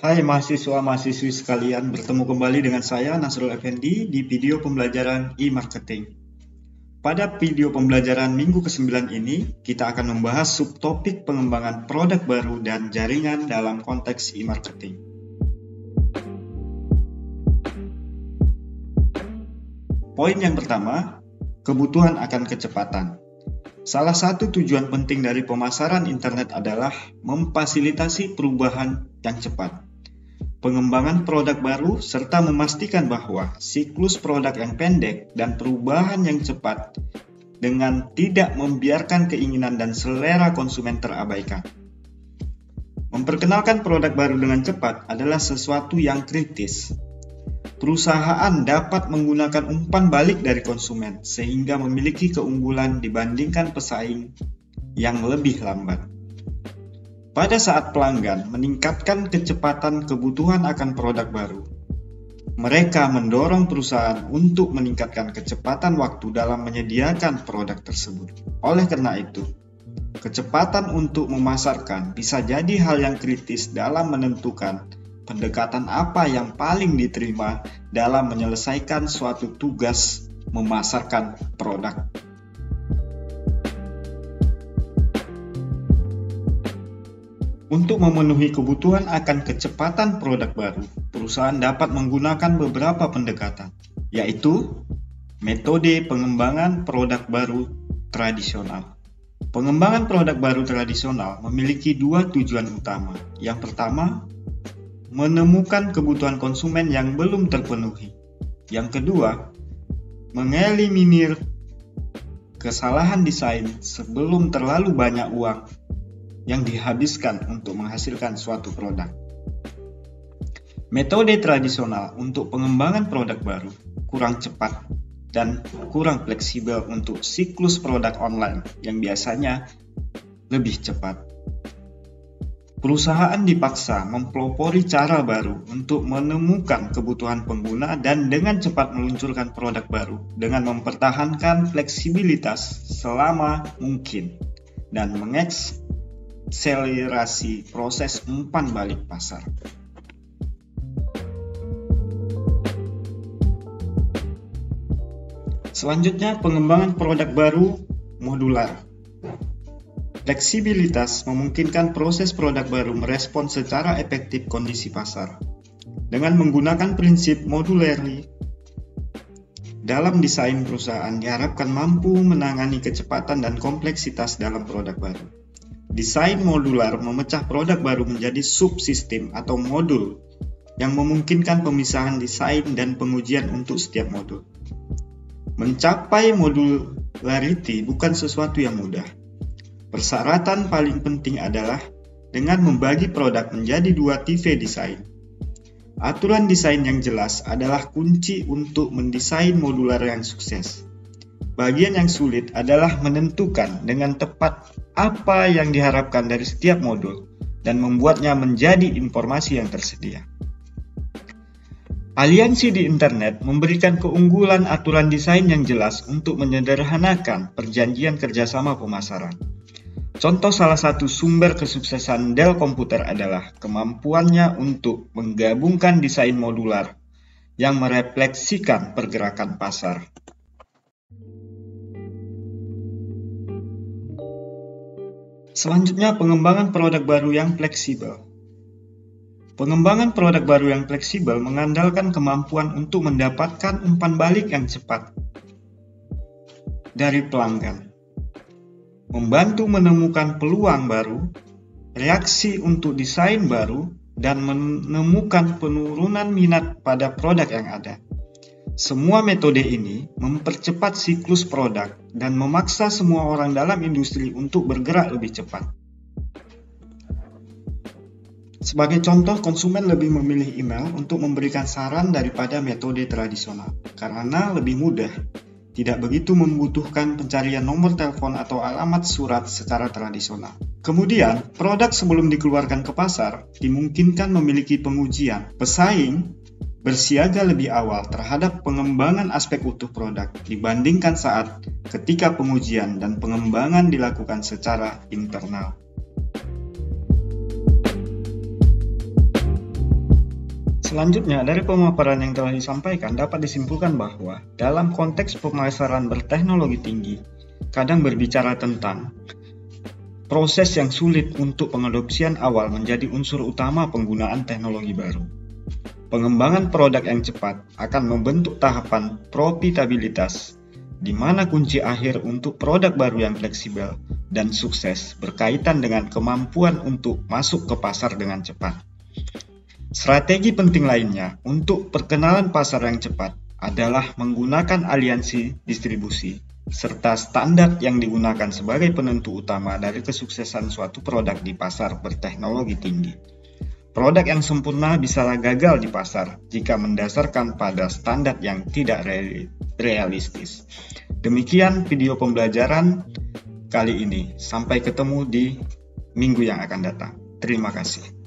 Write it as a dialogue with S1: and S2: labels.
S1: Hai mahasiswa-mahasiswi sekalian, bertemu kembali dengan saya Nasrul Effendi di video pembelajaran e-marketing. Pada video pembelajaran minggu ke-9 ini, kita akan membahas subtopik pengembangan produk baru dan jaringan dalam konteks e-marketing. Poin yang pertama, kebutuhan akan kecepatan. Salah satu tujuan penting dari pemasaran internet adalah memfasilitasi perubahan yang cepat, pengembangan produk baru, serta memastikan bahwa siklus produk yang pendek dan perubahan yang cepat dengan tidak membiarkan keinginan dan selera konsumen terabaikan. Memperkenalkan produk baru dengan cepat adalah sesuatu yang kritis. Perusahaan dapat menggunakan umpan balik dari konsumen sehingga memiliki keunggulan dibandingkan pesaing yang lebih lambat. Pada saat pelanggan meningkatkan kecepatan kebutuhan akan produk baru, mereka mendorong perusahaan untuk meningkatkan kecepatan waktu dalam menyediakan produk tersebut. Oleh karena itu, kecepatan untuk memasarkan bisa jadi hal yang kritis dalam menentukan pendekatan apa yang paling diterima dalam menyelesaikan suatu tugas memasarkan produk. Untuk memenuhi kebutuhan akan kecepatan produk baru, perusahaan dapat menggunakan beberapa pendekatan, yaitu metode pengembangan produk baru tradisional. Pengembangan produk baru tradisional memiliki dua tujuan utama. Yang pertama, menemukan kebutuhan konsumen yang belum terpenuhi. Yang kedua, mengeliminir kesalahan desain sebelum terlalu banyak uang yang dihabiskan untuk menghasilkan suatu produk. Metode tradisional untuk pengembangan produk baru kurang cepat dan kurang fleksibel untuk siklus produk online yang biasanya lebih cepat. Perusahaan dipaksa mempelopori cara baru untuk menemukan kebutuhan pengguna dan dengan cepat meluncurkan produk baru dengan mempertahankan fleksibilitas selama mungkin dan mengakselerasi proses umpan balik pasar. Selanjutnya, pengembangan produk baru modular. Fleksibilitas memungkinkan proses produk baru merespon secara efektif kondisi pasar. Dengan menggunakan prinsip modularity, dalam desain perusahaan diharapkan mampu menangani kecepatan dan kompleksitas dalam produk baru. Desain modular memecah produk baru menjadi subsistem atau modul yang memungkinkan pemisahan desain dan pengujian untuk setiap modul. Mencapai modularity bukan sesuatu yang mudah. Persyaratan paling penting adalah dengan membagi produk menjadi dua tipe desain. Aturan desain yang jelas adalah kunci untuk mendesain modular yang sukses. Bagian yang sulit adalah menentukan dengan tepat apa yang diharapkan dari setiap modul dan membuatnya menjadi informasi yang tersedia. Aliansi di internet memberikan keunggulan aturan desain yang jelas untuk menyederhanakan perjanjian kerjasama pemasaran. Contoh salah satu sumber kesuksesan Dell Computer adalah kemampuannya untuk menggabungkan desain modular yang merefleksikan pergerakan pasar. Selanjutnya, pengembangan produk baru yang fleksibel. Pengembangan produk baru yang fleksibel mengandalkan kemampuan untuk mendapatkan umpan balik yang cepat dari pelanggan, membantu menemukan peluang baru, reaksi untuk desain baru, dan menemukan penurunan minat pada produk yang ada. Semua metode ini mempercepat siklus produk dan memaksa semua orang dalam industri untuk bergerak lebih cepat. Sebagai contoh, konsumen lebih memilih email untuk memberikan saran daripada metode tradisional karena lebih mudah. Tidak begitu membutuhkan pencarian nomor telepon atau alamat surat secara tradisional. Kemudian, produk sebelum dikeluarkan ke pasar dimungkinkan memiliki pengujian, pesaing, bersiaga lebih awal terhadap pengembangan aspek utuh produk dibandingkan saat ketika pengujian dan pengembangan dilakukan secara internal. Selanjutnya, dari pemaparan yang telah disampaikan dapat disimpulkan bahwa dalam konteks pemasaran berteknologi tinggi, kadang berbicara tentang proses yang sulit untuk pengadopsian awal menjadi unsur utama penggunaan teknologi baru. Pengembangan produk yang cepat akan membentuk tahapan profitabilitas, di mana kunci akhir untuk produk baru yang fleksibel dan sukses berkaitan dengan kemampuan untuk masuk ke pasar dengan cepat. Strategi penting lainnya untuk perkenalan pasar yang cepat adalah menggunakan aliansi distribusi, serta standar yang digunakan sebagai penentu utama dari kesuksesan suatu produk di pasar berteknologi tinggi. Produk yang sempurna bisalah gagal di pasar jika mendasarkan pada standar yang tidak realistis. Demikian video pembelajaran kali ini. Sampai ketemu di minggu yang akan datang. Terima kasih.